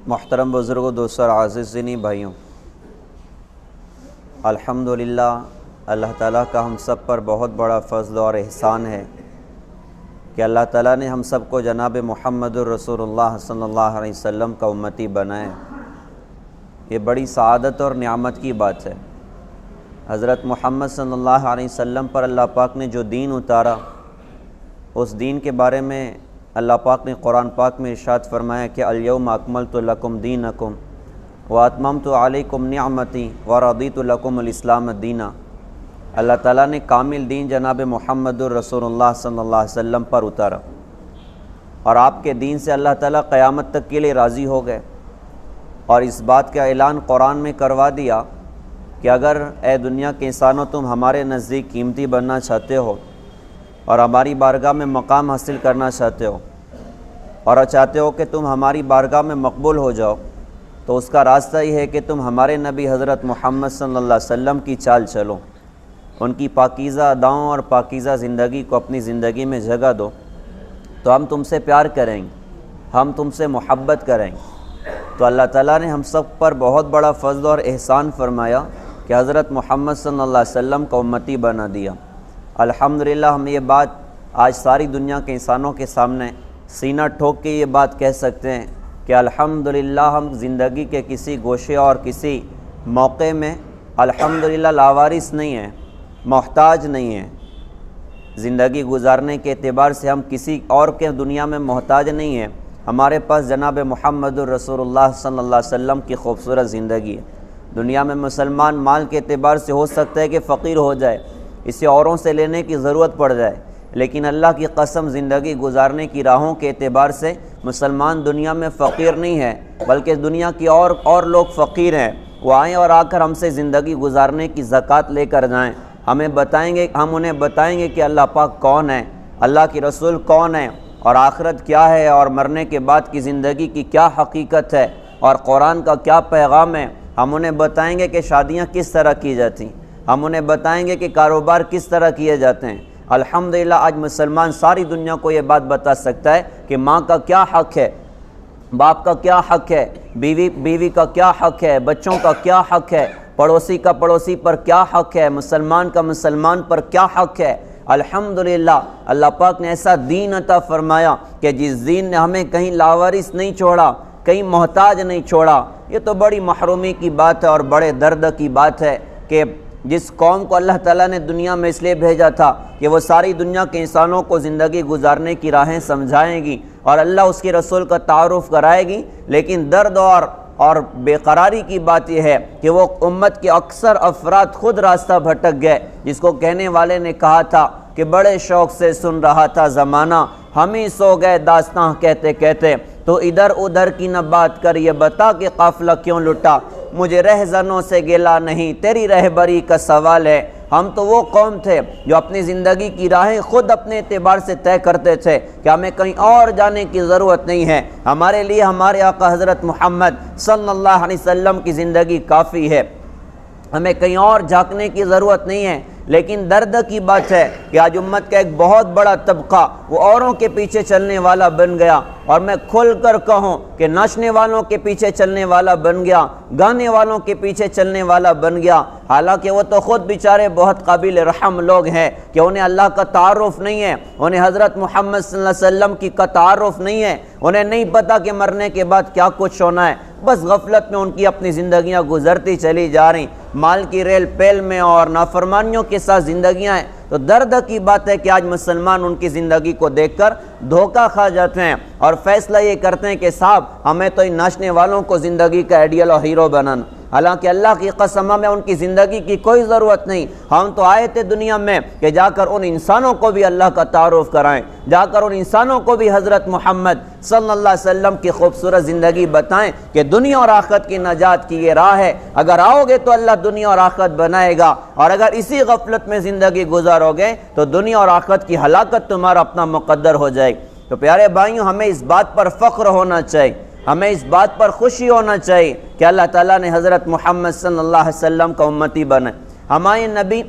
محترم بزرگوں، دوستوں اور عزیز دینی بھائیوں، الحمدللہ اللہ تعالیٰ کا ہم سب پر بہت بڑا فضل اور احسان ہے کہ اللہ تعالیٰ نے ہم سب کو جناب محمد الرسول اللہ صلی اللہ علیہ وسلم کا امتی بنائے۔ یہ بڑی سعادت اور نعمت کی بات ہے۔ حضرت محمد صلی اللہ علیہ وسلم پر اللہ پاک نے جو دین اتارا، اس دین کے بارے میں اللہ پاک نے قرآن پاک میں ارشاد فرمایا کہ الیوم اکملت لکم دینکم واتممت علیکم نعمتی ورضیت لکم الاسلام دینا۔ اللہ تعالیٰ نے کامل دین جناب محمد الرسول اللہ صلی اللہ علیہ وسلم پر اتارا، اور آپ کے دین سے اللہ تعالیٰ قیامت تک کے لیے راضی ہو گئے، اور اس بات کا اعلان قرآن میں کروا دیا کہ اگر اے دنیا کے انسانوں تم ہمارے نزدیک قیمتی بننا چاہتے ہو اور ہماری بارگاہ میں مقام حاصل کرنا چاہتے ہو اور چاہتے ہو کہ تم ہماری بارگاہ میں مقبول ہو جاؤ، تو اس کا راستہ یہ ہے کہ تم ہمارے نبی حضرت محمد صلی اللہ علیہ وسلم کی چال چلو، ان کی پاکیزہ اداؤں اور پاکیزہ زندگی کو اپنی زندگی میں جگہ دو، تو ہم تم سے پیار کریں گے، ہم تم سے محبت کریں گے۔ تو اللہ تعالیٰ نے ہم سب پر بہت بڑا فضل اور احسان فرمایا کہ حضرت محمد صلی اللہ علیہ وسلم کا امتی بنا دیا۔ الحمدللہ ہم یہ بات آج ساری دنیا کے انسانوں کے سامنے سینہ ٹھوک کے یہ بات کہہ سکتے ہیں کہ الحمدللہ ہم زندگی کے کسی گوشے اور کسی موقع میں الحمدللہ لاوارث نہیں ہیں، محتاج نہیں ہیں۔ زندگی گزارنے کے اعتبار سے ہم کسی اور کے دنیا میں محتاج نہیں ہیں۔ ہمارے پاس جناب محمد الرسول اللہ صلی اللہ علیہ وسلم کی خوبصورت زندگی ہے۔ دنیا میں مسلمان مال کے اعتبار سے ہو سکتا ہے کہ فقیر ہو جائے، اسے اوروں سے لینے کی ضرورت پڑ جائے، لیکن اللہ کی قسم زندگی گزارنے کی راہوں کے اعتبار سے مسلمان دنیا میں فقیر نہیں ہے، بلکہ دنیا کی اور لوگ فقیر ہیں۔ وہ آئیں اور آ کر ہم سے زندگی گزارنے کی زکوٰۃ لے کر جائیں، ہم انہیں بتائیں گے کہ اللہ پاک کون ہے، اللہ کی رسول کون ہے، اور آخرت کیا ہے، اور مرنے کے بعد کی زندگی کی کیا حقیقت ہے، اور قرآن کا کیا پیغام ہے۔ ہم انہیں بتائیں گے کہ شادیاں کس طرح کی جاتی ہیں، ہم انہیں بتائیں گے کہ کاروبار کس طرح کیے جاتے ہیں۔ الحمدللہ آج مسلمان ساری دنیا کو یہ بات بتا سکتا ہے کہ ماں کا کیا حق ہے، باپ کا کیا حق ہے، بیوی کا کیا حق ہے، بچوں کا کیا حق ہے، پڑوسی کا پڑوسی پر کیا حق ہے، مسلمان کا مسلمان پر کیا حق ہے۔ الحمدللہ اللہ پاک نے ایسا دین عطا فرمایا کہ جس دین نے ہمیں کہیں لاوارث نہیں چھوڑا، کہیں محتاج نہیں چھوڑا۔ یہ تو بڑی محرومی کی بات ہے اور بڑے درد کی بات ہے کہ جس قوم کو اللہ تعالیٰ نے دنیا میں اس لیے بھیجا تھا کہ وہ ساری دنیا کے انسانوں کو زندگی گزارنے کی راہیں سمجھائیں گی اور اللہ اس کے رسول کا تعارف کرائے گی، لیکن درد اور بے قراری کی بات یہ ہے کہ وہ امت کے اکثر افراد خود راستہ بھٹک گئے، جس کو کہنے والے نے کہا تھا کہ بڑے شوق سے سن رہا تھا زمانہ، ہم ہی سو گئے داستاں کہتے کہتے، تو ادھر ادھر کی نہ بات کر، یہ بتا کہ قافلہ کیوں لٹا، مجھے رہزنوں سے گلا نہیں، تیری رہبری کا سوال ہے۔ ہم تو وہ قوم تھے جو اپنی زندگی کی راہیں خود اپنے اعتبار سے طے کرتے تھے کہ ہمیں کہیں اور جانے کی ضرورت نہیں ہے، ہمارے لیے ہمارے آقا حضرت محمد صلی اللہ علیہ وسلم کی زندگی کافی ہے، ہمیں کہیں اور جھانکنے کی ضرورت نہیں ہے۔ لیکن درد کی بات ہے کہ آج امت کا ایک بہت بڑا طبقہ وہ اوروں کے پیچھے چلنے والا بن گیا، اور میں کھل کر کہوں کہ ناچنے والوں کے پیچھے چلنے والا بن گیا، گانے والوں کے پیچھے چلنے والا بن گیا، حالانکہ وہ تو خود بیچارے بہت قابل رحم لوگ ہیں کہ انہیں اللہ کا تعارف نہیں ہے، انہیں حضرت محمد صلی اللہ علیہ وسلم کی کا تعارف نہیں ہے، انہیں نہیں پتہ کہ مرنے کے بعد کیا کچھ ہونا ہے، بس غفلت میں ان کی اپنی زندگیاں گزرتی چلی جا رہی، مال کی ریل پیل میں اور نافرمانیوں کے ساتھ زندگیاں ہیں۔ تو درد کی بات ہے کہ آج مسلمان ان کی زندگی کو دیکھ کر دھوکہ کھا جاتے ہیں اور فیصلہ یہ کرتے ہیں کہ صاحب ہمیں تو ان ناچنے والوں کو زندگی کا آئیڈیل اور ہیرو بنانا، حالانکہ اللہ کی قسم ہمیں ان کی زندگی کی کوئی ضرورت نہیں۔ ہم تو آئے تھے دنیا میں کہ جا کر ان انسانوں کو بھی اللہ کا تعارف کرائیں، جا کر ان انسانوں کو بھی حضرت محمد صلی اللہ علیہ وسلم کی خوبصورت زندگی بتائیں کہ دنیا اور آخرت کی نجات کی یہ راہ ہے، اگر آؤ گے تو اللہ دنیا اور آخرت بنائے گا، اور اگر اسی غفلت میں زندگی گزارو گے تو دنیا اور آخرت کی ہلاکت تمہارا اپنا مقدر ہو جائے گی۔ تو پیارے بھائیوں، ہمیں اس بات پر فخر ہونا چاہیے، ہمیں اس بات پر خوشی ہونا چاہیے کہ اللہ تعالیٰ نے حضرت محمد صلی اللہ علیہ وسلم کا امتی بنائے۔ ہمارے نبی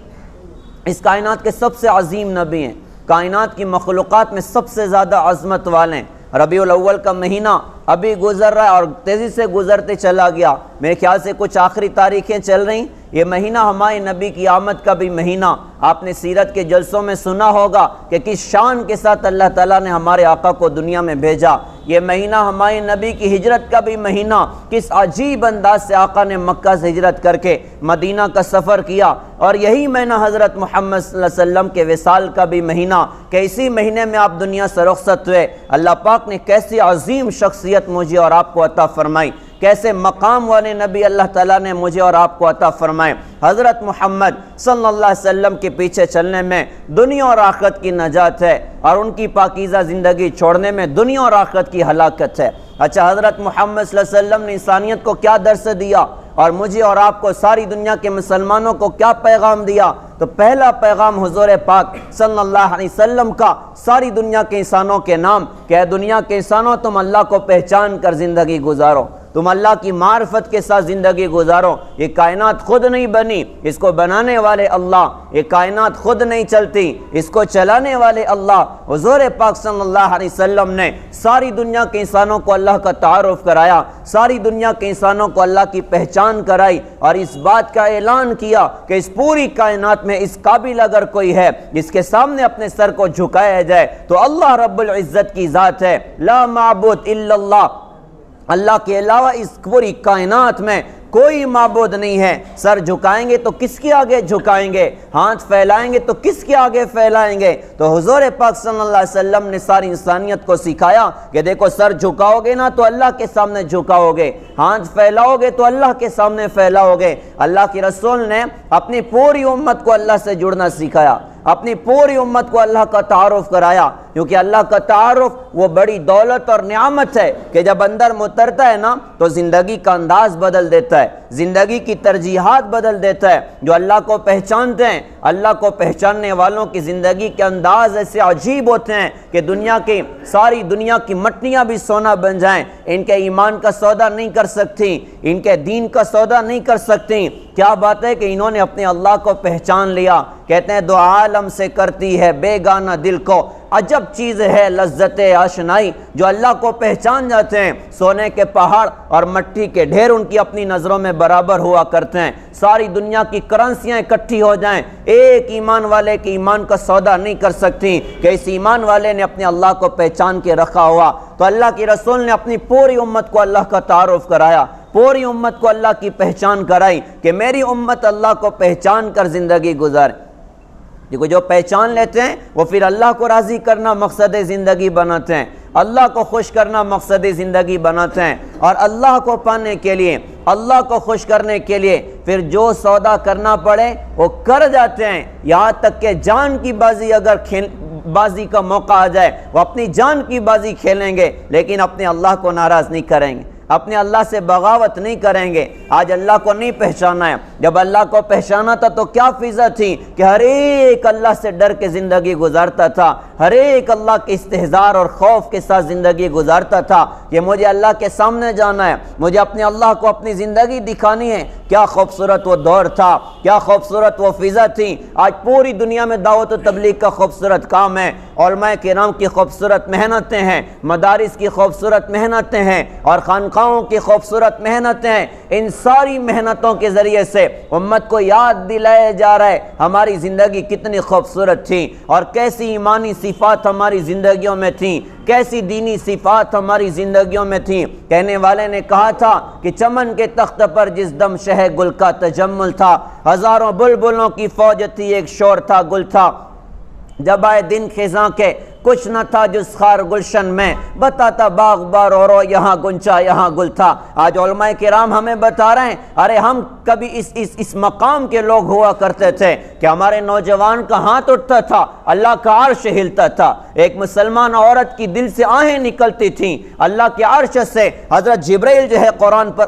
اس کائنات کے سب سے عظیم نبی ہیں، کائنات کی مخلوقات میں سب سے زیادہ عظمت والے ہیں۔ ربیع الاول کا مہینہ ابھی گزر رہا ہے اور تیزی سے گزرتے چلا گیا. میرے خیال سے کچھ آخری تاریخیں چل رہی. یہ مہینہ ہمارے نبی کی آمد کا بھی مہینہ. آپ نے سیرت کے جلسوں میں سنا ہوگا کہ کس شان کے ساتھ اللہ تعالیٰ نے ہمارے آقا کو دنیا میں بھیجا. یہ مہینہ ہمارے نبی کی ہجرت کا بھی مہینہ. کس عجیب انداز سے آقا نے مکہ سے ہجرت کر کے مدینہ کا سفر کیا. اور یہی مہینہ حضرت محمد صلی اللہ علیہ وسلم کے وصال کا بھی مہینہ کہ اسی مہینے میں آپ دنیا سے رخصت ہوئے. اللہ پاک نے کیسی عظیم شخصیت مجھے اور آپ کو عطا فرمائی, کیسے مقام والے نبی اللہ تعالیٰ نے مجھے اور آپ کو عطا فرمائے. حضرت محمد صلی اللہ علیہ وسلم کے پیچھے چلنے میں دنیا اور آخرت کی نجات ہے, اور ان کی پاکیزہ زندگی چھوڑنے میں دنیا اور آخرت کی ہلاکت ہے. اچھا, حضرت محمد صلی اللہ علیہ وسلم نے انسانیت کو کیا درس دیا اور مجھے اور آپ کو ساری دنیا کے مسلمانوں کو کیا پیغام دیا؟ تو پہلا پیغام حضور پاک صلی اللہ علیہ وسلم کا ساری دنیا کے انسانوں کے نام کہ اے دنیا کے انسانوں, تم اللہ کو پہچان کر زندگی گزارو, تم اللہ کی معرفت کے ساتھ زندگی گزارو. یہ کائنات خود نہیں بنی, اس کو بنانے والے اللہ. یہ کائنات خود نہیں چلتی, اس کو چلانے والے اللہ. حضور پاک صلی اللہ علیہ وسلم نے ساری دنیا کے انسانوں کو اللہ کا تعارف کرایا, ساری دنیا کے انسانوں کو اللہ کی پہچان کرائی, اور اس بات کا اعلان کیا کہ اس پوری کائنات میں اس قابل اگر کوئی ہے جس کے سامنے اپنے سر کو جھکایا جائے تو اللہ رب العزت کی ذات ہے. لا معبود الا اللہ, اللہ کے علاوہ اس پوری کائنات میں کوئی معبود نہیں ہے. سر جھکائیں گے تو کس کے آگے جھکائیں گے, ہاتھ پھیلائیں گے تو کس کے آگے پھیلائیں گے؟ تو حضور پاک صلی اللہ علیہ وسلم نے ساری انسانیت کو سکھایا کہ دیکھو, سر جھکاؤ گے نا تو اللہ کے سامنے جھکاؤ گے, ہاتھ پھیلاؤ گے تو اللہ کے سامنے پھیلاؤ گے. اللہ کے رسول نے اپنی پوری امت کو اللہ سے جڑنا سکھایا, اپنی پوری امت کو اللہ کا تعارف کرایا, کیونکہ اللہ کا تعارف وہ بڑی دولت اور نعمت ہے کہ جب اندر اترتا ہے نا تو زندگی کا انداز بدل دیتا ہے, زندگی کی ترجیحات بدل دیتا ہے. جو اللہ کو پہچانتے ہیں, اللہ کو پہچاننے والوں کی زندگی کے انداز ایسے عجیب ہوتے ہیں کہ دنیا کی ساری دنیا کی مٹیاں بھی سونا بن جائیں, ان کے ایمان کا سودا نہیں کر سکتی, ان کے دین کا سودا نہیں کر سکتی. کیا بات ہے کہ انہوں نے اپنے اللہ کو پہچان لیا. کہتے ہیں دو عالم سے کرتی ہے بے گانا دل کو, عجب چیز ہے لذت آشنائی. جو اللہ کو پہچان جاتے ہیں, سونے کے پہاڑ اور مٹی کے ڈھیر ان کی اپنی نظروں میں برابر ہوا کرتے ہیں. ساری دنیا کی کرنسیاں اکٹھی ہو جائیں, ایک ایمان والے کے ایمان کا سودا نہیں کر سکتی کہ اس ایمان والے نے اپنے اللہ کو پہچان کے رکھا ہوا. تو اللہ کے رسول نے اپنی پوری امت کو اللہ کا تعارف کرایا, پوری امت کو اللہ کی پہچان کرائی کہ میری امت اللہ کو پہچان کر زندگی گزارے. دیکھو, جو پہچان لیتے ہیں وہ پھر اللہ کو راضی کرنا مقصد زندگی بناتے ہیں, اللہ کو خوش کرنا مقصد زندگی بناتے ہیں, اور اللہ کو پانے کے لیے, اللہ کو خوش کرنے کے لیے پھر جو سودا کرنا پڑے وہ کر جاتے ہیں. یہاں تک کہ جان کی بازی اگر بازی کا موقع آ جائے وہ اپنی جان کی بازی کھیلیں گے, لیکن اپنے اللہ کو ناراض نہیں کریں گے, اپنے اللہ سے بغاوت نہیں کریں گے. آج اللہ کو نہیں پہچانا ہے, جب اللہ کو پہچانا تھا تو کیا فضا تھی کہ ہر ایک اللہ سے ڈر کے زندگی گزارتا تھا, ہر ایک اللہ کے استحضار اور خوف کے ساتھ زندگی گزارتا تھا کہ مجھے اللہ کے سامنے جانا ہے, مجھے اپنے اللہ کو اپنی زندگی دکھانی ہے. کیا خوبصورت وہ دور تھا, کیا خوبصورت وہ فضا تھی. آج پوری دنیا میں دعوت و تبلیغ کا خوبصورت کام ہے, علماء کرام کی خوبصورت محنتیں ہیں, مدارس کی خوبصورت محنتیں ہیں, اور خانقاہوں کی خوبصورت محنتیں ہیں. ان ساری محنتوں کے ذریعے سے امت کو یاد دلایا جا رہا ہے ہماری زندگی کتنی خوبصورت تھی, اور کیسی ایمانی صفات ہماری زندگیوں میں تھیں, کیسی دینی صفات ہماری زندگیوں میں تھیں. کہنے والے نے کہا تھا کہ چمن کے تخت پر جس دم شہ گل کا تجمل تھا, ہزاروں بلبلوں کی فوج تھی, ایک شور تھا, گل تھا. جب آئے دن خزاں کے کچھ نہ تھا جس خار گلشن میں, بتاتا باغ بار اور یہاں گنچا یہاں گل تھا. آج علماء کرام ہمیں بتا رہے ہیں ارے ہم کبھی اس مقام کے لوگ ہوا کرتے تھے کہ ہمارے نوجوان کا ہاتھ اٹھتا تھا, اللہ کا عرش ہلتا تھا. ایک مسلمان عورت کی دل سے آہیں نکلتی تھیں, اللہ کے عرش سے حضرت جبرائیل جو ہے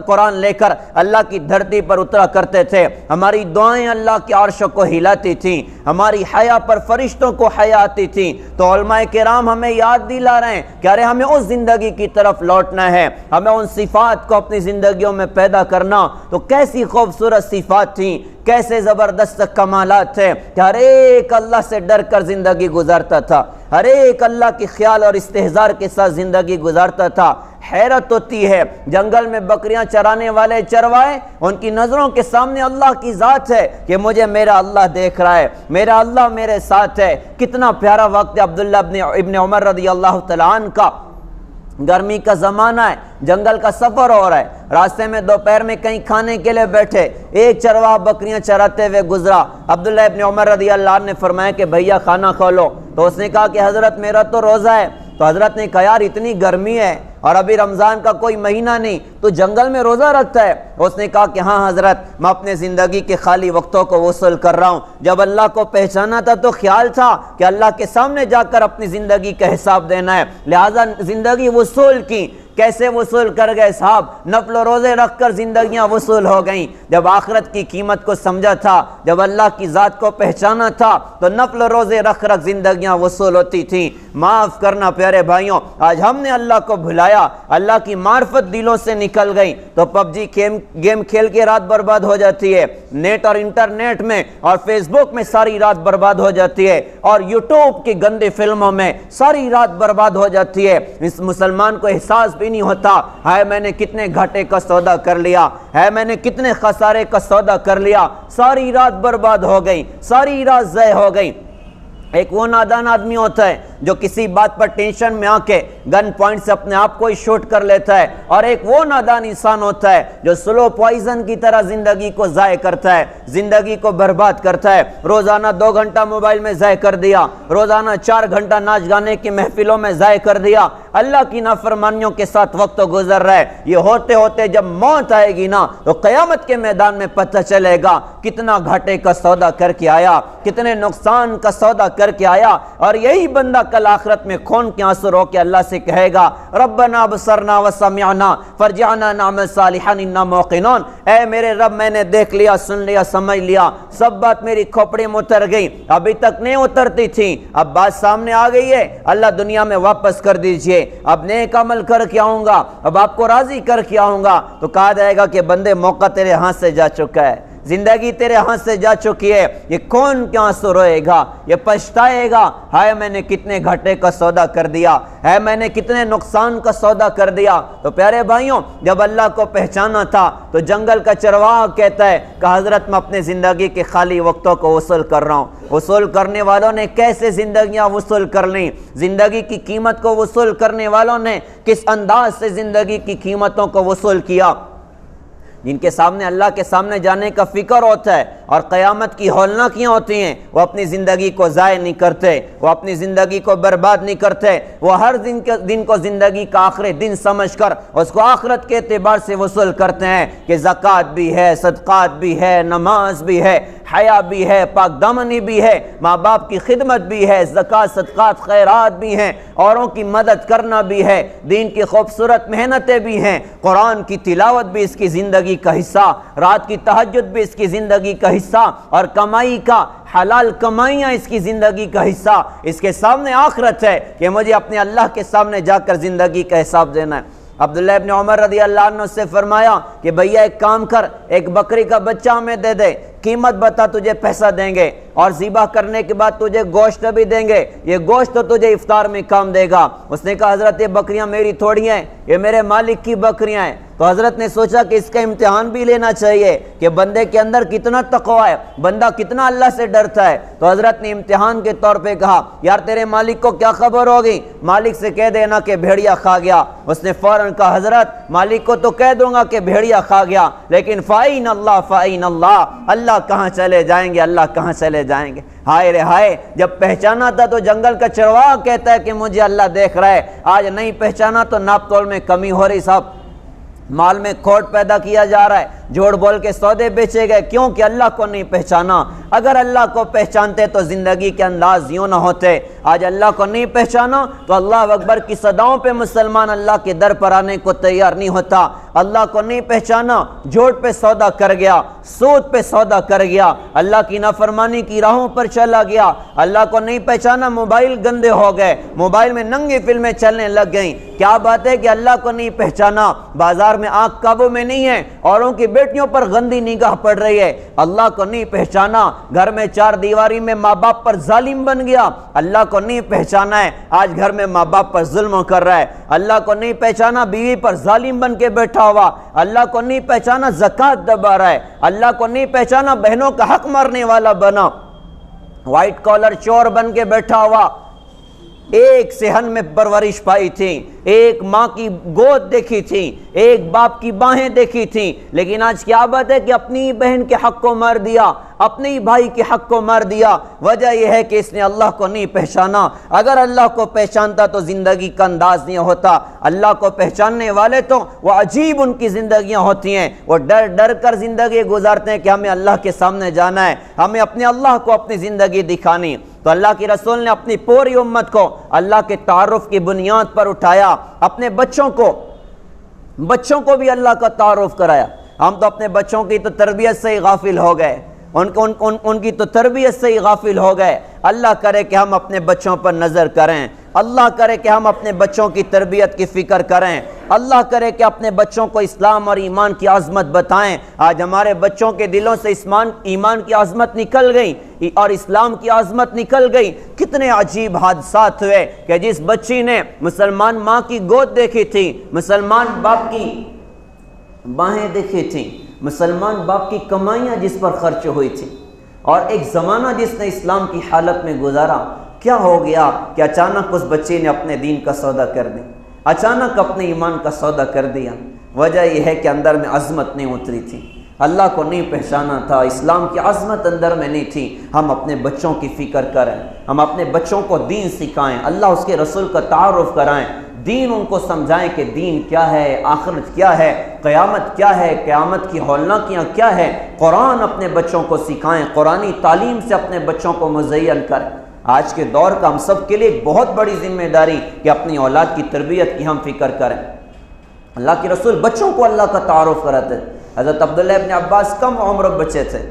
قرآن لے کر اللہ کی دھرتی پر اترا کرتے تھے. ہماری دعائیں اللہ کے عرش کو ہلاتی تھیں, ہماری حیا پر فرشتوں کو حیا آتی تھی. تو علماء کرام ہمیں یاد دلا رہے ہیں کہ ارے ہمیں اس زندگی کی طرف لوٹنا ہے, ہمیں ان صفات کو اپنی زندگیوں میں پیدا کرنا. تو کیسی خوبصورت صفات تھیں, کیسے زبردست کمالات تھے کہ ہر ایک اللہ سے ڈر کر زندگی گزارتا تھا, ہر ایک اللہ کے خیال اور استحضار کے ساتھ زندگی گزارتا تھا. حیرت ہوتی ہے۔ جنگل میں بکریاں چرانے والے چروائے، ان کی نظروں کے سامنے اللہ کی ذات ہے کہ مجھے میرا اللہ دیکھ رہا ہے، میرا اللہ میرے ساتھ ہے۔ کتنا پیارا وقت ہے عبداللہ ابن عمر رضی اللہ تعالیٰ عنہ کا۔ گرمی کا زمانہ ہے، جنگل کا سفر ہو رہا ہے، راستے میں دوپہر میں کہیں کھانے کے لیے بیٹھے، ایک چرواہ بکریاں چراتے ہوئے گزرا۔ عبداللہ ابن عمر رضی اللہ عنہ نے فرمایا کہ بھیا کھانا کھولو، تو اس نے کہا کہ حضرت میرا تو روزہ ہے۔ تو حضرت نے کہا یار اتنی گرمی ہے اور ابھی رمضان کا کوئی مہینہ نہیں، تو جنگل میں روزہ رکھتا ہے؟ اس نے کہا کہ ہاں حضرت، میں اپنے زندگی کے خالی وقتوں کو وصول کر رہا ہوں۔ جب اللہ کو پہچانا تھا تو خیال تھا کہ اللہ کے سامنے جا کر اپنی زندگی کا حساب دینا ہے، لہٰذا زندگی وصول کی۔ کیسے وصول کر گئے صاحب؟ نفل و روزے رکھ کر زندگیاں وصول ہو گئیں۔ جب آخرت کی قیمت کو سمجھا تھا، جب اللہ کی ذات کو پہچانا تھا، تو نفل و روزے رکھ زندگیاں وصول ہوتی تھیں۔ معاف کرنا پیارے بھائیوں، آج ہم نے اللہ کو بھلایا، اللہ کی معرفت دلوں سے نکل گئی تو پب جی گیم کھیل کے رات برباد ہو جاتی ہے، نیٹ اور انٹرنیٹ میں اور فیس بک میں ساری رات برباد ہو جاتی ہے، اور یوٹیوب کی گندی فلموں میں ساری رات برباد ہو جاتی ہے۔ اس مسلمان کو احساس نہیں ہوتا ہے میں نے کتنے گھاٹے کا سودا کر لیا ہے، میں نے کتنے خسارے کا سودا کر لیا، ساری رات برباد ہو گئی، ساری رات ضائع ہو گئی۔ ایک وہ نادان آدمی ہوتا ہے جو کسی بات پر ٹینشن میں آ کے گن پوائنٹ سے اپنے آپ کو ہی شوٹ کر لیتا ہے، اور ایک وہ نادان انسان ہوتا ہے جو سلو پوائزن کی طرح زندگی کو ضائع کرتا ہے، زندگی کو برباد کرتا ہے۔ روزانہ 2 گھنٹہ موبائل میں ضائع کر دیا، روزانہ 4 گھنٹہ ناچ گانے کی محفلوں میں ضائع کر دیا، اللہ کی نافرمانیوں کے ساتھ وقت گزر رہا ہے۔ یہ ہوتے ہوتے جب موت آئے گی نا تو قیامت کے میدان میں پتہ چلے گا کتنا گھاٹے کا سودا کر کے آیا، کتنے نقصان کا سودا کر کے آیا۔ اور یہی بندہ کل آخرت میں خون کے آنسو رو کے اللہ سے کہے گا ربنا ابصرنا وسمعنا فرجعنا نعمل صالحا انا موقنون، اے میرے رب میں نے دیکھ لیا، سن لیا، سمجھ لیا، سب بات میری کھوپڑی میں اتر گئی، ابھی تک نہیں اترتی تھی، اب بات سامنے آ گئی ہے، اللہ دنیا میں واپس کر دیجئے، اب نیک عمل کر کے آؤں گا، اب آپ کو راضی کر کے آؤں گا۔ تو کہا جائے گا کہ بندے موقع تیرے ہاتھ سے جا چکا ہے، زندگی تیرے ہاتھ سے جا چکی ہے، یہ کون کیا آنسو روئے گا، یہ پچھتائے گا، ہائے میں نے کتنے گھاٹے کا سودا کر دیا ہے، میں نے کتنے نقصان کا سودا کر دیا۔ تو پیارے بھائیوں، جب اللہ کو پہچانا تھا تو جنگل کا چرواہ کہتا ہے کہ حضرت میں اپنے زندگی کے خالی وقتوں کو وصول کر رہا ہوں۔ وصول کرنے والوں نے کیسے زندگیاں وصول کر لیں، زندگی کی قیمت کو وصول کرنے والوں نے کس انداز سے زندگی کی قیمتوں کو وصول کیا۔ جن کے سامنے اللہ کے سامنے جانے کا فکر ہوتا ہے اور قیامت کی ہولناکیاں ہوتی ہیں، وہ اپنی زندگی کو ضائع نہیں کرتے، وہ اپنی زندگی کو برباد نہیں کرتے، وہ ہر دن کو زندگی کا آخری دن سمجھ کر اس کو آخرت کے اعتبار سے وصول کرتے ہیں کہ زکوٰۃ بھی ہے، صدقات بھی ہے، نماز بھی ہے، حیا بھی ہے، پاک دامنی بھی ہے، ماں باپ کی خدمت بھی ہے، زکوٰۃ صدقات خیرات بھی ہیں، اوروں کی مدد کرنا بھی ہے، دین کی خوبصورت محنتیں بھی ہیں، قرآن کی تلاوت بھی اس کی زندگی کا حصہ، رات کی تہجد بھی اس کی زندگی کا حصہ، اور کمائی کا حلال کمائیاں اس کی زندگی کا حصہ۔ اس کے سامنے آخرت ہے کہ مجھے اپنے اللہ کے سامنے جا کر زندگی کا حساب دینا ہے۔ عبداللہ ابن عمر رضی اللہ عنہ سے فرمایا کہ بھیا ایک کام کر، ایک بکری کا بچہ ہمیں دے دے، قیمت بتا، تجھے پیسہ دیں گے، اور ذبح کرنے کے بعد تجھے گوشت بھی دیں گے، یہ گوشت تو تجھے افطار میں کام دے گا۔ اس نے کہا حضرت یہ بکریاں میری تھوڑی ہیں، یہ میرے مالک کی بکریاں ہیں۔ تو حضرت نے سوچا کہ اس کا امتحان بھی لینا چاہیے کہ بندے کے اندر کتنا تقوی ہے، بندہ کتنا اللہ سے ڈرتا ہے۔ تو حضرت نے امتحان کے طور پہ کہا یار تیرے مالک کو کیا خبر ہوگی، مالک سے کہہ دینا کہ بھیڑیا کھا گیا۔ اس نے فوراً کہا حضرت مالک کو تو کہہ دوں گا کہ بھیڑیا کھا گیا، لیکن فائن اللہ فائن اللہ، اللہ کہاں چلے جائیں گے، اللہ کہاں چلے جائیں گے۔ ہائے رے ہائے، جب پہچانا تھا تو جنگل کا چرواہ کہتا ہے کہ مجھے اللہ دیکھ رہا ہے، آج نہیں پہچانا تو ناپ تول میں کمی ہو رہی صاحب، مال میں کھوٹ پیدا کیا جا رہا ہے، جھوٹ بول کے سودے بیچے گئے، کیوں کہ اللہ کو نہیں پہچانا۔ اگر اللہ کو پہچانتے تو زندگی کے انداز یوں نہ ہوتے۔ آج اللہ کو نہیں پہچانا تو اللہ اکبر کی صداؤں پہ مسلمان اللہ کے در پر آنے کو تیار نہیں ہوتا۔ اللہ کو نہیں پہچانا، جھوٹ پہ سودا کر گیا، سود پہ سودا کر گیا، اللہ کی نافرمانی کی راہوں پر چلا گیا۔ اللہ کو نہیں پہچانا، موبائل گندے ہو گئے، موبائل میں ننگی فلمیں چلنے لگ گئیں۔ کیا بات ہے کہ اللہ کو نہیں پہچانا، بازار میں آنکھ قابو میں نہیں ہے، اوروں کے بیٹیوں پر گندی نگاہ پڑ رہی ہے، اللہ کو نہیں پہچانا، گھر میں چار دیواری میں ماں باپ پر ظالم بن گیا، اللہ کو نہیں پہچانا ہے، آج گھر میں ماں باپ پر ظلم کر رہا ہے، اللہ کو نہیں پہچانا، بیوی پر ظالم بن کے بیٹھا ہوا، اللہ کو نہیں پہچانا، زکوٰۃ دبا رہا ہے، اللہ کو نہیں پہچانا، بہنوں کا حق مارنے والا بنا، وائٹ کالر چور بن کے بیٹھا ہوا۔ ایک صحن میں پرورش پائی تھی، ایک ماں کی گود دیکھی تھی، ایک باپ کی باہیں دیکھی تھی، لیکن آج کیا بات ہے کہ اپنی بہن کے حق کو مار دیا، اپنے بھائی کے حق کو مار دیا۔ وجہ یہ ہے کہ اس نے اللہ کو نہیں پہچانا۔ اگر اللہ کو پہچانتا تو زندگی کا انداز نہیں ہوتا۔ اللہ کو پہچاننے والے تو وہ عجیب ان کی زندگیاں ہوتی ہیں، وہ ڈر ڈر کر زندگی گزارتے ہیں کہ ہمیں اللہ کے سامنے جانا ہے، ہمیں اپنے اللہ کو اپنی زندگی دکھانی۔ تو اللہ کے رسول نے اپنی پوری امت کو اللہ کے تعارف کی بنیاد پر اٹھایا، اپنے بچوں کو بھی اللہ کا تعارف کرایا۔ ہم تو اپنے بچوں کی تو تربیت سے ہی غافل ہو گئے، ان کی تو تربیت سے ہی غافل ہو گئے۔ اللہ کرے کہ ہم اپنے بچوں پر نظر کریں، اللہ کرے کہ ہم اپنے بچوں کی تربیت کی فکر کریں، اللہ کرے کہ اپنے بچوں کو اسلام اور ایمان کی عظمت بتائیں۔ آج ہمارے بچوں کے دلوں سے ایمان کی عظمت نکل گئی اور اسلام کی عظمت نکل گئی۔ کتنے عجیب حادثات ہوئے کہ جس بچی نے مسلمان ماں کی گود دیکھی تھی، مسلمان باپ کی باہیں دیکھی تھیں، مسلمان باپ کی کمائیاں جس پر خرچ ہوئی تھی، اور ایک زمانہ جس نے اسلام کی حالت میں گزارا، کیا ہو گیا کہ اچانک اس بچے نے اپنے دین کا سودا کر دیا، اچانک اپنے ایمان کا سودا کر دیا۔ وجہ یہ ہے کہ اندر میں عظمت نہیں اتری تھی، اللہ کو نہیں پہچانا تھا، اسلام کی عظمت اندر میں نہیں تھی۔ ہم اپنے بچوں کی فکر کریں، ہم اپنے بچوں کو دین سکھائیں، اللہ اس کے رسول کا تعارف کرائیں، دین ان کو سمجھائیں کہ دین کیا ہے، آخرت کیا ہے، قیامت کیا ہے، قیامت کی ہولناکیاں کیا ہے۔ قرآن اپنے بچوں کو سکھائیں، قرآنی تعلیم سے اپنے بچوں کو مزین کریں۔ آج کے دور کا ہم سب کے لیے ایک بہت بڑی ذمہ داری کہ اپنی اولاد کی تربیت کی ہم فکر کریں۔ اللہ کے رسول بچوں کو اللہ کا تعارف کراتے۔ حضرت عبداللہ ابن عباس کم عمر بچے تھے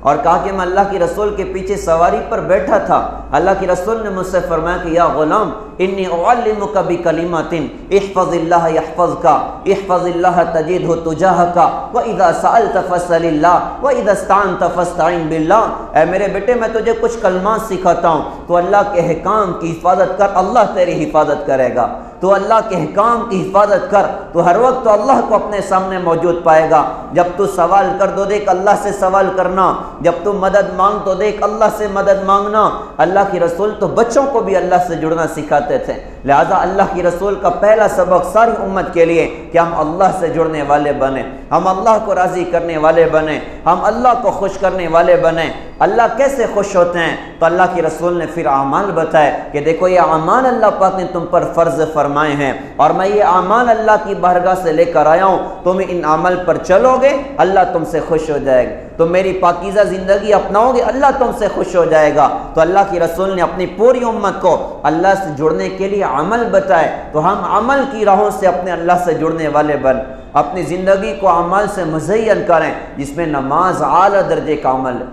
اور کہا کہ میں اللہ کے رسول کے پیچھے سواری پر بیٹھا تھا، اللہ کے رسول نے مجھ سے فرمایا کہ یا غلام انی اعلمک بکلمات احفظ اللہ یحفظک احفظ اللہ تجدہ تجاہک واذا سألت فاسأل اللہ واذا استعنت فاستعن باللہ۔ اے میرے بیٹے میں تجھے کچھ کلمات سکھاتا ہوں، تو اللہ کے احکام کی حفاظت کر، اللہ تیری حفاظت کرے گا۔ تو اللہ کے احکام کی حفاظت کر، تو ہر وقت تو اللہ کو اپنے سامنے موجود پائے گا۔ جب تو سوال کر دو دیکھ اللہ سے سوال کرنا، جب تو مدد مانگ تو دیکھ اللہ سے مدد مانگنا۔ اللہ کے رسول تو بچوں کو بھی اللہ سے جڑنا سکھاتے تھے، لہذا اللہ کے رسول کا پہلا سبق ساری امت کے لیے کہ ہم اللہ سے جڑنے والے بنیں، ہم اللہ کو راضی کرنے والے بنیں، ہم اللہ کو خوش کرنے والے بنیں۔ اللہ کیسے خوش ہوتے ہیں؟ تو اللہ کے رسول نے پھر اعمال بتائے کہ دیکھو یہ اعمال اللہ پاک نے تم پر فرض فرمائے ہیں، اور میں یہ اعمال اللہ کی بارگاہ سے لے کر آیا ہوں، تم ان عمل پر چلو گے اللہ تم سے خوش ہو جائے گا، تم میری پاکیزہ زندگی اپناؤ گے اللہ تم سے خوش ہو جائے گا۔ تو اللہ کے رسول نے اپنی پوری امت کو اللہ سے جڑنے کے لیے عمل بتائے، تو ہم عمل کی راہوں سے اپنے اللہ سے جڑنے والے بن، اپنی زندگی کو اعمال سے مزین کریں، جس میں نماز اعلیٰ درجے کا عمل ہے،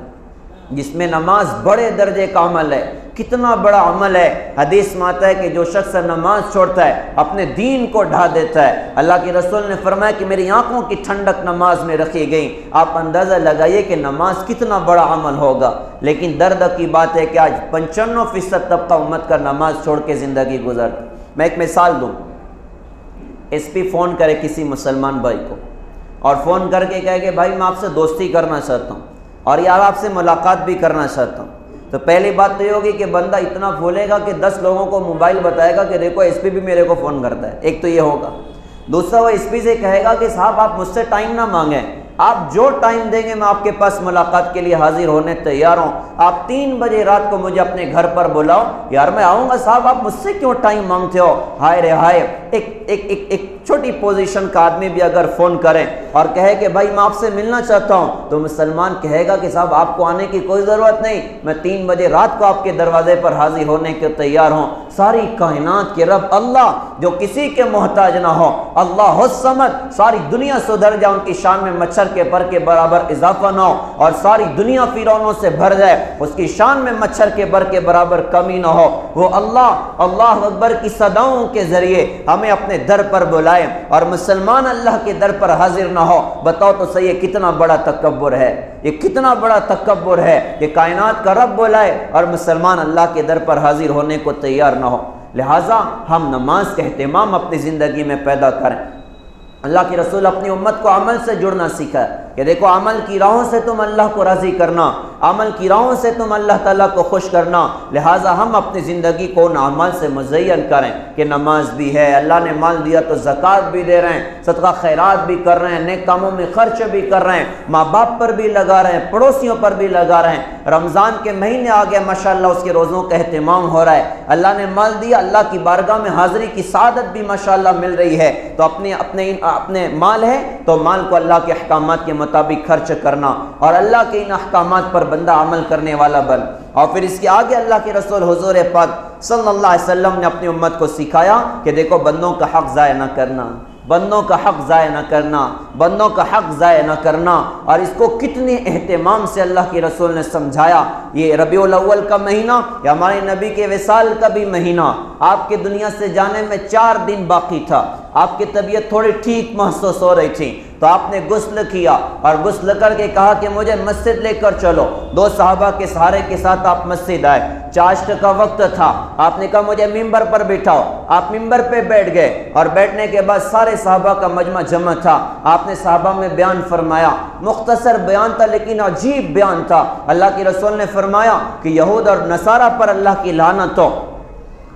جس میں نماز بڑے درجے کا عمل ہے۔ کتنا بڑا عمل ہے، حدیث میں آتا ہے کہ جو شخص نماز چھوڑتا ہے اپنے دین کو ڈھا دیتا ہے۔ اللہ کے رسول نے فرمایا کہ میری آنکھوں کی ٹھنڈک نماز میں رکھی گئی۔ آپ اندازہ لگائیے کہ نماز کتنا بڑا عمل ہوگا، لیکن درد کی بات ہے کہ آج 95% طبقہ امت کا نماز چھوڑ کے زندگی گزرتا۔ میں ایک مثال دوں، ایس پی فون کرے کسی مسلمان بھائی کو اور فون کر کے کہے کہ بھائی میں آپ سے دوستی کرنا چاہتا ہوں اور یار آپ سے ملاقات بھی کرنا چاہتا ہوں، تو پہلی بات تو یہ ہوگی کہ بندہ اتنا بھولے گا کہ 10 لوگوں کو موبائل بتائے گا کہ دیکھو ایس پی بھی میرے کو فون کرتا ہے، ایک تو یہ ہوگا۔ دوسرا وہ ایس پی سے کہے گا کہ صاحب آپ مجھ سے ٹائم نہ مانگیں، آپ جو ٹائم دیں گے میں آپ کے پاس ملاقات کے لیے حاضر ہونے تیار ہوں، آپ 3 بجے رات کو مجھے اپنے گھر پر بلاؤ، یار میں آؤں گا، صاحب آپ مجھ سے کیوں ٹائم مانگتے ہو؟ ہائے رے ہائے، ایک چھوٹی پوزیشن کا آدمی بھی اگر فون کرے اور کہے کہ بھائی میں آپ سے ملنا چاہتا ہوں، تو مسلمان کہے گا کہ صاحب آپ کو آنے کی کوئی ضرورت نہیں، میں 3 بجے رات کو آپ کے دروازے پر حاضر ہونے کے تیار ہوں۔ ساری کائنات کے رب اللہ جو کسی کے محتاج نہ ہو، اللہ الصمد، ساری دنیا سدھر جائے، ان کی شان میں مچھر کے پر کے برابر اضافہ نہ ہو، اور ساری دنیا فرعونوں سے بھر جائے، اس کی شان میں مچھر کے بر کے برابر کمی نہ ہو، وہ اللہ اکبر کی صداؤں کے ذریعے ہمیں اپنے در پر بلائے اور مسلمان اللہ کے در پر حاضر نہ ہو۔ بتاؤ تو صحیح، یہ کتنا بڑا تکبر ہے، یہ کتنا بڑا تکبر ہے کہ کائنات کا رب بلائے اور مسلمان اللہ کے در پر حاضر ہونے کو تیار نہ ہو۔ لہٰذا ہم نماز کا اہتمام اپنی زندگی میں پیدا کریں۔ اللہ کے رسول اپنی امت کو عمل سے جڑنا سیکھا ہے کہ دیکھو عمل کی راہوں سے تم اللہ کو راضی کرنا، عمل کی راہوں سے تم اللہ تعالیٰ کو خوش کرنا۔ لہٰذا ہم اپنی زندگی کو ان اعمال سے مزین کریں کہ نماز بھی ہے، اللہ نے مال دیا تو زکوٰۃ بھی دے رہے ہیں، صدقہ خیرات بھی کر رہے ہیں، نیک کاموں میں خرچ بھی کر رہے ہیں، ماں باپ پر بھی لگا رہے ہیں، پڑوسیوں پر بھی لگا رہے ہیں۔ رمضان کے مہینے آ گئے، ماشاءاللہ اس کے روزوں کا اہتمام ہو رہا ہے، اللہ نے مال دیا، اللہ کی بارگاہ میں حاضری کی سعادت بھی ماشاءاللہ مل رہی ہے، تو اپنے مال ہے تو مال کو اللہ کے احکامات کے مطابق خرچ کرنا اور اللہ کے ان احکامات پر بندہ عمل کرنے والا بن۔ اور پھر اس کے آگے اللہ کے رسول حضور پاک صلی اللہ علیہ وسلم نے اپنی امت کو سکھایا کہ دیکھو بندوں کا حق ضائع نہ کرنا، بندوں کا حق ضائع نہ کرنا، بندوں کا حق ضائع نہ کرنا۔ اور اس کو کتنے اہتمام سے اللہ کے رسول نے سمجھایا۔ یہ ربیع الاول کا مہینہ، یا ہمارے نبی کے وصال کا بھی مہینہ، آپ کے دنیا سے جانے میں 4 دن باقی تھا، آپ کی طبیعت تھوڑی ٹھیک محسوس ہو رہی تھی، تو آپ نے غسل کیا اور غسل کر کے کہا کہ مجھے مسجد لے کر چلو۔ 2 صحابہ کے سہارے کے ساتھ آپ مسجد آئے، چاشت کا وقت تھا، آپ نے کہا مجھے ممبر پر بٹھاؤ، آپ ممبر پہ بیٹھ گئے، اور بیٹھنے کے بعد سارے صحابہ کا مجمع جمع تھا، آپ نے صحابہ میں بیان فرمایا، مختصر بیان تھا لیکن عجیب بیان تھا۔ اللہ کے رسول نے فرمایا کہ یہود اور نصارہ پر اللہ کی لعنت ہو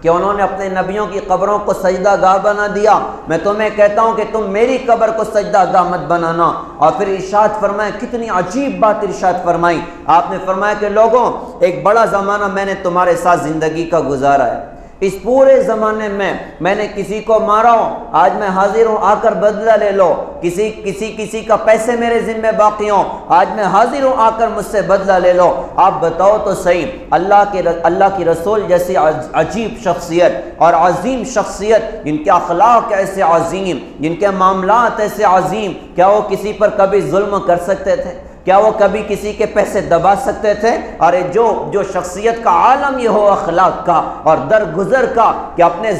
کہ انہوں نے اپنے نبیوں کی قبروں کو سجدہ گاہ بنا دیا، میں تمہیں کہتا ہوں کہ تم میری قبر کو سجدہ گاہ مت بنانا۔ اور پھر ارشاد فرمایا، کتنی عجیب بات ارشاد فرمائی، آپ نے فرمایا کہ لوگوں، ایک بڑا زمانہ میں نے تمہارے ساتھ زندگی کا گزارا ہے، اس پورے زمانے میں نے کسی کو مارا ہوں، آج میں حاضر ہوں، آ کر بدلہ لے لو، کسی کا پیسے میرے ذمہ باقی ہوں، آج میں حاضر ہوں، آ کر مجھ سے بدلہ لے لو۔ آپ بتاؤ تو صحیح، اللہ کی رسول جیسی عجیب شخصیت اور عظیم شخصیت، جن کے اخلاق ایسے عظیم، جن کے معاملات ایسے عظیم، کیا وہ کسی پر کبھی ظلم کر سکتے تھے؟ کیا وہ کبھی کسی کے پیسے دبا سکتے تھے؟ اور جو شخصیت کا عالم یہ ہو اخلاق کا اور درگزر کا کہ اپنے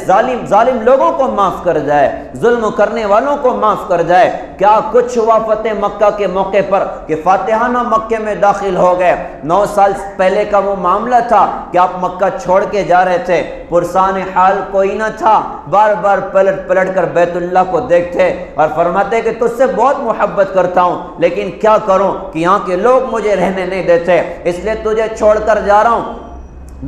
ظالم لوگوں کو معاف کر جائے، ظلم کرنے والوں کو معاف کر جائے۔ کیا کچھ ہوا فتح مکہ کے موقع پر کہ فاتحانہ مکے میں داخل ہو گئے۔ 9 سال پہلے کا وہ معاملہ تھا کہ آپ مکہ چھوڑ کے جا رہے تھے، پرسان حال کوئی نہ تھا، بار بار پلٹ کر بیت اللہ کو دیکھتے اور فرماتے کہ تجھ سے بہت محبت کرتا ہوں، لیکن کیا کروں کہ یہاں کے لوگ مجھے رہنے نہیں دیتے، اس لیے تجھے چھوڑ کر جا رہا ہوں۔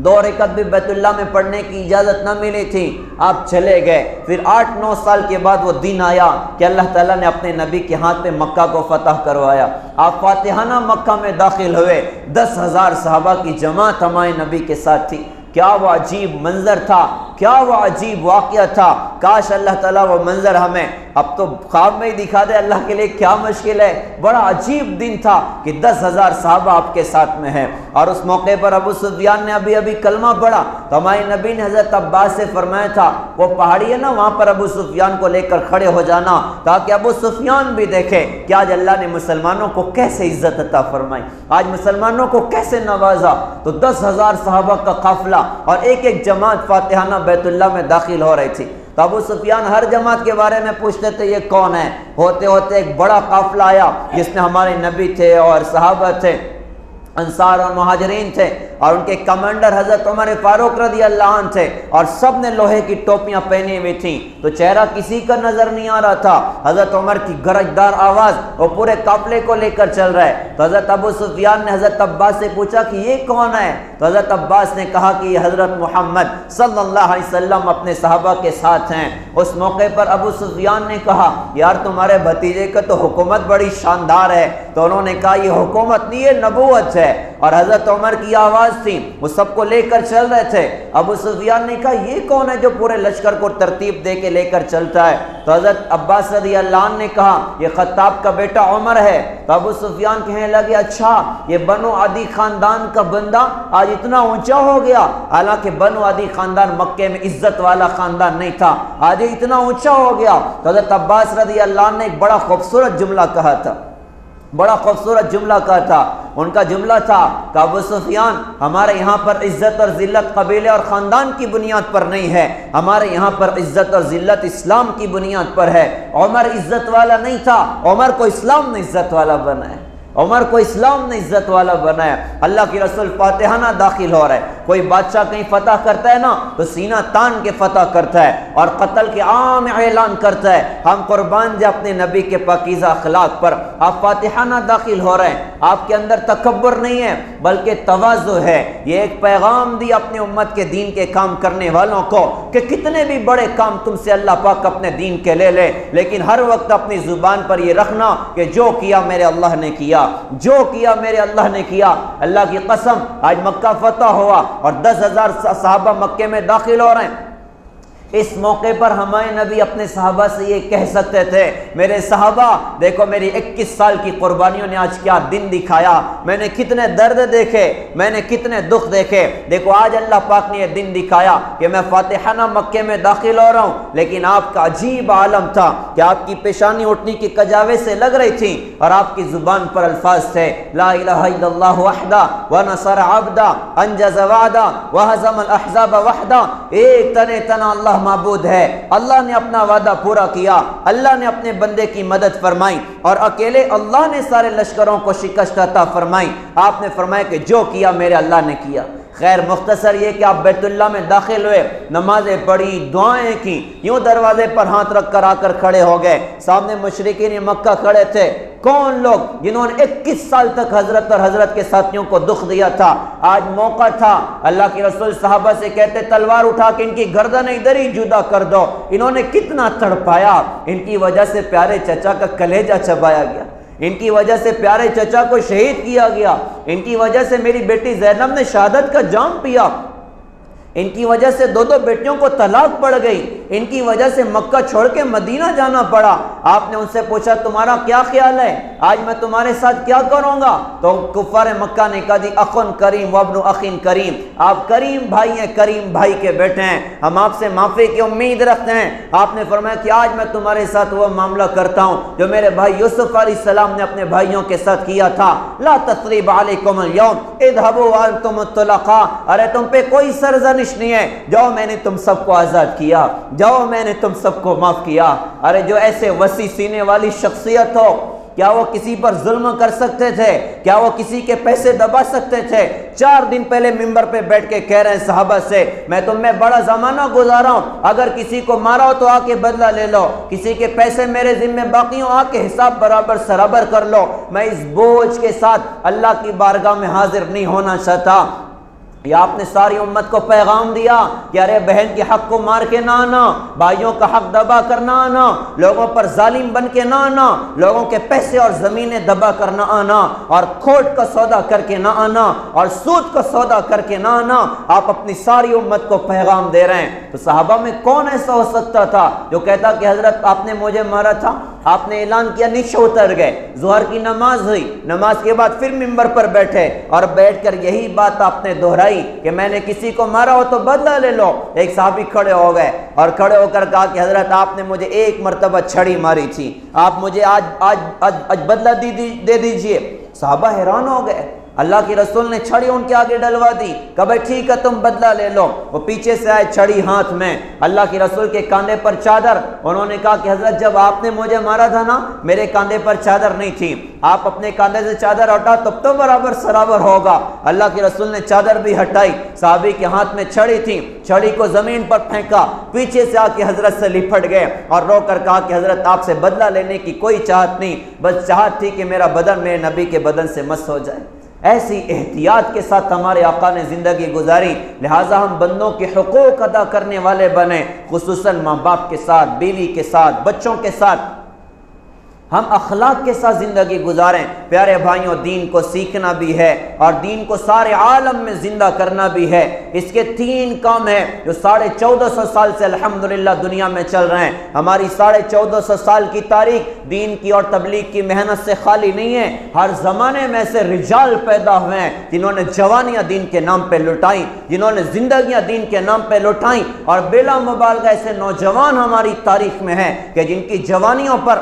2 رکعت بھی بیت اللہ میں پڑھنے کی اجازت نہ ملی تھی، آپ چلے گئے۔ پھر 8-9 سال کے بعد وہ دن آیا کہ اللہ تعالیٰ نے اپنے نبی کے ہاتھ پہ مکہ کو فتح کروایا، آپ فاتحانہ مکہ میں داخل ہوئے، 10,000 صحابہ کی جماعت ہمارے نبی کے ساتھ تھی۔ کیا وہ عجیب منظر تھا، کیا وہ عجیب واقعہ تھا، کاش اللہ تعالیٰ وہ منظر ہمیں اب تو خواب میں ہی دکھا دے، اللہ کے لیے کیا مشکل ہے۔ بڑا عجیب دن تھا کہ 10,000 صحابہ آپ کے ساتھ میں ہیں، اور اس موقع پر ابو سفیان نے ابھی کلمہ پڑھا، تو ہمارے نبی نے حضرت عباس سے فرمایا تھا وہ پہاڑی ہے نا، وہاں پر ابو سفیان کو لے کر کھڑے ہو جانا تاکہ ابو سفیان بھی دیکھے کہ آج اللہ نے مسلمانوں کو کیسے عزت عطا فرمائی، آج مسلمانوں کو کیسے نوازا۔ تو 10,000 صحابہ کا قافلہ اور ایک جماعت فاتحانہ بیت اللہ میں داخل ہو رہی تھی، تو ابو سفیان ہر جماعت کے بارے میں پوچھتے تھے یہ کون ہے۔ ہوتے ہوتے ایک بڑا قافلہ آیا جس میں ہمارے نبی تھے اور صحابہ تھے، انصار اور مہاجرین تھے، اور ان کے کمانڈر حضرت عمر فاروق رضی اللہ عنہ تھے، اور سب نے لوہے کی ٹوپیاں پہنی ہوئی تھیں، تو چہرہ کسی کا نظر نہیں آ رہا تھا۔ حضرت عمر کی گرجدار آواز وہ پورے قافلے کو لے کر چل رہا ہے، تو حضرت ابو سفیان نے حضرت عباس سے پوچھا کہ یہ کون ہے، تو حضرت عباس نے کہا کہ یہ حضرت محمد صلی اللہ علیہ وسلم اپنے صحابہ کے ساتھ ہیں۔ اس موقع پر ابو سفیان نے کہا یار تمہارے بھتیجے کا تو حکومت بڑی شاندار ہے، تو انہوں نے کہا یہ حکومت نہیں، یہ نبوت ہے۔ اور حضرت عمر کی آواز آواز تھی، وہ سب کو لے کر چل رہے تھے۔ ابو سفیان نے کہا یہ کون ہے جو پورے لشکر کو ترتیب دے کے لے کر چلتا ہے؟ تو حضرت عباس رضی اللہ عنہ نے کہا یہ خطاب کا بیٹا عمر ہے۔ تو ابو سفیان کہنے لگے اچھا یہ بنو عدی خاندان کا بندہ آج اتنا اونچا ہو گیا، حالانکہ بنو عدی خاندان مکے میں عزت والا خاندان نہیں تھا، آج اتنا اونچا ہو گیا۔ تو حضرت عباس رضی اللہ عنہ نے ایک بڑا خوبصورت جملہ کہا تھا، بڑا خوبصورت جملہ کہا تھا۔ ان کا جملہ تھا کہ ابو سفیان ہمارے یہاں پر عزت اور ذلت قبیلے اور خاندان کی بنیاد پر نہیں ہے، ہمارے یہاں پر عزت اور ذلت اسلام کی بنیاد پر ہے۔ عمر عزت والا نہیں تھا، عمر کو اسلام نے عزت والا بنایا، عمر کو اسلام نے عزت والا بنایا۔ اللہ کی رسول فاتحانہ داخل ہو رہا ہے، کوئی بادشاہ کہیں فتح کرتا ہے نا تو سینہ تان کے فتح کرتا ہے اور قتل کے عام اعلان کرتا ہے، ہم قربان جائیں اپنے نبی کے پاکیزہ اخلاق پر۔ آپ فاتحانہ داخل ہو رہے ہیں، آپ کے اندر تکبر نہیں ہے بلکہ تواضع ہے۔ یہ ایک پیغام دی اپنے امت کے دین کے کام کرنے والوں کو کہ کتنے بھی بڑے کام تم سے اللہ پاک اپنے دین کے لے لے، لیکن ہر وقت اپنی زبان پر یہ رکھنا کہ جو کیا میرے اللہ نے کیا، جو کیا میرے اللہ نے کیا۔ اللہ کی قسم آج مکہ فتح ہوا اور 10,000 صحابہ مکے میں داخل ہو رہے ہیں، اس موقع پر ہمارے نبی اپنے صحابہ سے یہ کہہ سکتے تھے میرے صحابہ دیکھو میری 21 سال کی قربانیوں نے آج کیا دن دکھایا، میں نے کتنے درد دیکھے، میں نے کتنے دکھ دیکھے، دیکھو آج اللہ پاک نے یہ دن دکھایا کہ میں فاتحانہ مکے میں داخل ہو رہا ہوں، لیکن آپ کا عجیب عالم تھا کہ آپ کی پیشانی اٹھنی کی کجاوے سے لگ رہی تھی اور آپ کی زبان پر الفاظ تھے لا الہ الا اللہ وحدہ ونصر عبدہ انجز وعدہ وہزم الاحزاب وحدہ، ایک تنہ اللہ معبود ہے، اللہ نے اپنا وعدہ پورا کیا، اللہ نے اپنے بندے کی مدد فرمائی اور اکیلے اللہ نے سارے لشکروں کو شکست عطا فرمائی۔ آپ نے فرمایا کہ جو کیا میرے اللہ نے کیا۔ خیر مختصر یہ کہ آپ بیت اللہ میں داخل ہوئے، نمازیں پڑھی، دعائیں کی، یوں دروازے پر ہاتھ رکھ کر آ کر کھڑے ہو گئے، سامنے مشرکین مکہ کھڑے تھے، کون لوگ جنہوں نے 21 سال تک حضرت اور حضرت کے ساتھیوں کو دکھ دیا تھا، آج موقع تھا۔ اللہ کے رسول صحابہ سے کہتے تلوار اٹھا کے ان کی گردن ادھر ہی جدا کر دو، انہوں نے کتنا تڑپایا، ان کی وجہ سے پیارے چچا کا کلیجہ چبایا گیا، ان کی وجہ سے پیارے چچا کو شہید کیا گیا، ان کی وجہ سے میری بیٹی زینب نے شہادت کا جام پیا، ان کی وجہ سے 2 بیٹیوں کو طلاق پڑ گئی، ان کی وجہ سے مکہ چھوڑ کے مدینہ جانا پڑا۔ آپ نے ان سے پوچھا تمہارا کیا خیال ہے، آج میں تمہارے ساتھ کیا کروں گا؟ تو کفار مکہ نے کہا جی اخن کریم وابن اخین کریم، آپ کریم بھائی ہیں، کریم بھائی کے بیٹے ہیں، ہم آپ سے معافی کی امید رکھتے ہیں۔ آپ نے فرمایا کہ آج میں تمہارے ساتھ وہ معاملہ کرتا ہوں جو میرے بھائی یوسف علیہ السلام نے اپنے بھائیوں کے ساتھ کیا تھا، لا تثریب علیکم اليوم اذهبوا وانتم الطلقاء، ارے تم پہ کوئی سرزنش نہیں ہے، جاؤ میں نے تم سب کو آزاد کیا، جاؤ میں نے تم سب کو معاف کیا۔ ارے جو ایسے وسیع سینے والی شخصیت ہو، کیا وہ کسی پر ظلم کر سکتے تھے؟ کیا وہ کسی کے پیسے دبا سکتے تھے؟ 4 دن پہلے منبر پہ بیٹھ کے کہہ رہے ہیں صحابہ سے میں تم میں بڑا زمانہ گزارا ہوں، اگر کسی کو مارا ہو تو آ کے بدلہ لے لو، کسی کے پیسے میرے ذمہ باقی ہوں آ کے حساب برابر سرابر کر لو۔ میں اس بوجھ کے ساتھ اللہ کی بارگاہ میں حاضر نہیں ہونا چاہتا۔ یا آپ نے ساری امت کو پیغام دیا کہ ارے بہن کے حق کو مار کے نہ آنا، بھائیوں کا حق دبا کر نہ آنا، لوگوں پر ظالم بن کے نہ آنا، لوگوں کے پیسے اور زمینیں دبا کر نہ آنا، اور کھوٹ کا سودا کر کے نہ آنا، اور سود کا سودا کر کے نہ آنا۔ آپ اپنی ساری امت کو پیغام دے رہے ہیں۔ تو صحابہ میں کون ایسا ہو سکتا تھا جو کہتا کہ حضرت آپ نے مجھے مارا تھا؟ آپ نے اعلان کیا، نیچے اتر گئے، ظہر کی نماز ہوئی، نماز کے بعد پھر منبر پر بیٹھے اور بیٹھ کر یہی بات آپ نے دہرائی کہ میں نے کسی کو مارا ہو تو بدلہ لے لو۔ ایک صحابی کھڑے ہو گئے اور کھڑے ہو کر کہا کہ حضرت آپ نے مجھے 1 مرتبہ چھڑی ماری تھی، آپ مجھے آج بدلہ دے دیجئے۔ صحابہ حیران ہو گئے، اللہ کے رسول نے چھڑی ان کے آگے ڈلوا دی، کہا بھائی ٹھیک ہے تم بدلہ لے لو۔ وہ پیچھے سے آئے چھڑی ہاتھ میں، اللہ کے رسول کے کاندھے پر چادر، انہوں نے کہا کہ حضرت جب آپ نے مجھے مارا تھا نا میرے کاندھے پر چادر نہیں تھی، آپ اپنے کاندھے سے چادر ہٹا تب تو برابر سرابر ہوگا۔ اللہ کے رسول نے چادر بھی ہٹائی، صحابی کے ہاتھ میں چھڑی تھی، چھڑی کو زمین پر پھینکا، پیچھے سے آ کے حضرت سے لپٹ گئے اور رو کر کہا کہ حضرت آپ سے بدلہ لینے کی کوئی چاہت نہیں، بس چاہت تھی کہ میرا بدن میرے نبی کے بدن سے مس ہو جائے۔ ایسی احتیاط کے ساتھ ہمارے آقا نے زندگی گزاری، لہٰذا ہم بندوں کے حقوق ادا کرنے والے بنے، خصوصاً ماں باپ کے ساتھ، بیوی کے ساتھ، بچوں کے ساتھ۔ ہم اخلاق کے ساتھ زندگی گزاریں۔ پیارے بھائیوں، دین کو سیکھنا بھی ہے اور دین کو سارے عالم میں زندہ کرنا بھی ہے۔ اس کے 3 کام ہیں جو 1450 سال سے الحمدللہ دنیا میں چل رہے ہیں۔ ہماری 1450 سال کی تاریخ دین کی اور تبلیغ کی محنت سے خالی نہیں ہے۔ ہر زمانے میں سے رجال پیدا ہوئے ہیں جنہوں نے جوانیاں دین کے نام پہ لٹائیں، جنہوں نے زندگیاں دین کے نام پہ لٹائیں، اور بلا مبالغہ ایسے نوجوان ہماری تاریخ میں ہیں کہ جن کی جوانیوں پر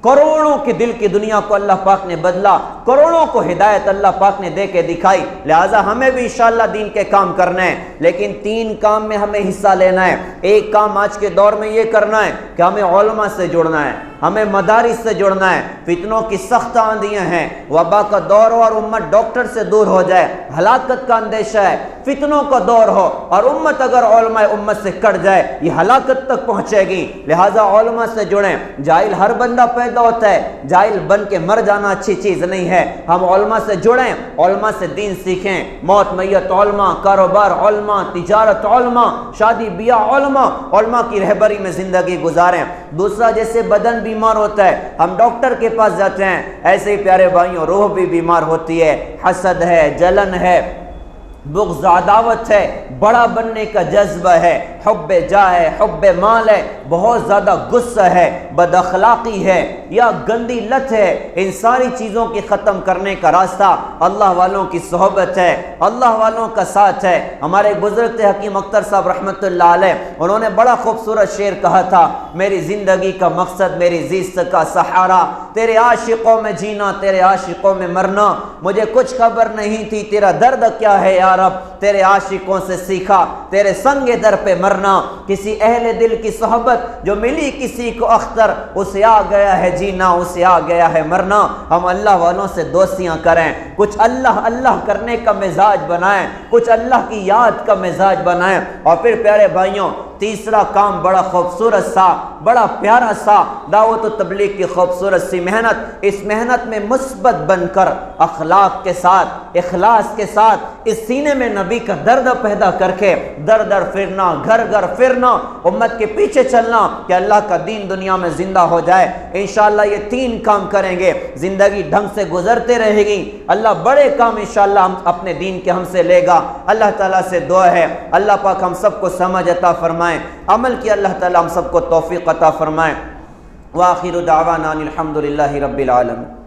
کروڑوں کی دل کی دنیا کو اللہ پاک نے بدلا، کروڑوں کو ہدایت اللہ پاک نے دے کے دکھائی۔ لہٰذا ہمیں بھی انشاءاللہ دین کے کام کرنے ہیں، لیکن 3 کام میں ہمیں حصہ لینا ہے۔ ایک کام آج کے دور میں یہ کرنا ہے کہ ہمیں علماء سے جڑنا ہے، ہمیں مدارس سے جڑنا ہے۔ فتنوں کی سخت آندیاں ہیں، وبا کا دور ہو اور امت ڈاکٹر سے دور ہو جائے، ہلاکت کا اندیشہ ہے۔ فتنوں کا دور ہو اور امت اگر علماء امت سے کٹ جائے، یہ ہلاکت تک پہنچے گی۔ لہٰذا علماء سے جڑیں۔ جاہل ہر بندہ پیدا ہوتا ہے، جاہل بن کے مر جانا اچھی چیز نہیں ہے۔ ہم علماء سے جڑیں، علماء سے دین سیکھیں۔ موت میت علماء، کاروبار علماء، تجارت علماء، شادی بیاہ علماء، علماء کی رہبری میں زندگی گزاریں۔ دوسرا، جیسے بدن بیمار ہوتا ہے ہم ڈاکٹر کے پاس جاتے ہیں، ایسے ہی پیارے بھائیوں روح بھی بیمار ہوتی ہے۔ حسد ہے، جلن ہے، بغض عداوت ہے، بڑا بننے کا جذبہ ہے، حب جاہ ہے، حب مال ہے، بہت زیادہ غصہ ہے، بد اخلاقی ہے یا گندی لت ہے۔ ان ساری چیزوں کی ختم کرنے کا راستہ اللہ والوں کی صحبت ہے، اللہ والوں کا ساتھ ہے۔ ہمارے بزرگ تھے حکیم اختر صاحب رحمۃ اللہ علیہ، انہوں نے بڑا خوبصورت شعر کہا تھا، میری زندگی کا مقصد میری زیست کا سہارا، تیرے عاشقوں میں جینا تیرے عاشقوں میں مرنا، مجھے کچھ خبر نہیں تھی تیرا درد کیا ہے یا رب، تیرے عاشقوں سے سیکھا تیرے سنگ در پہ مرنا۔ کسی اہل دل کی صحبت جو ملی کسی کو اختر، اسے آ گیا ہے جینا اسے آ گیا ہے مرنا۔ ہم اللہ والوں سے دوستیاں کریں، کچھ اللہ اللہ کرنے کا مزاج بنائیں، کچھ اللہ کی یاد کا مزاج بنائیں۔ اور پھر پیارے بھائیوں، تیسرا کام بڑا خوبصورت سا، بڑا پیارا سا، دعوت و تبلیغ کی خوبصورت سی محنت۔ اس محنت میں مثبت بن کر اخلاق کے ساتھ، اخلاص کے ساتھ، اس سینے میں نبی کا درد پیدا کر کے در در پھرنا، گھر گھر پھرنا، امت کے پیچھے چلنا کہ اللہ کا دین دنیا میں زندہ ہو جائے۔ انشاءاللہ یہ 3 کام کریں گے، زندگی ڈھنگ سے گزرتے رہے گی، اللہ بڑے کام انشاءاللہ ہم اپنے دین کے ہم سے لے گا۔ اللہ تعالیٰ سے دعا ہے اللہ پاک ہم سب کو سمجھ عطا فرمائے، عمل کی اللہ تعالیٰ ہم سب کو توفیق عطا فرمائے۔ وآخر دعوانا الحمدللہ رب العالمین۔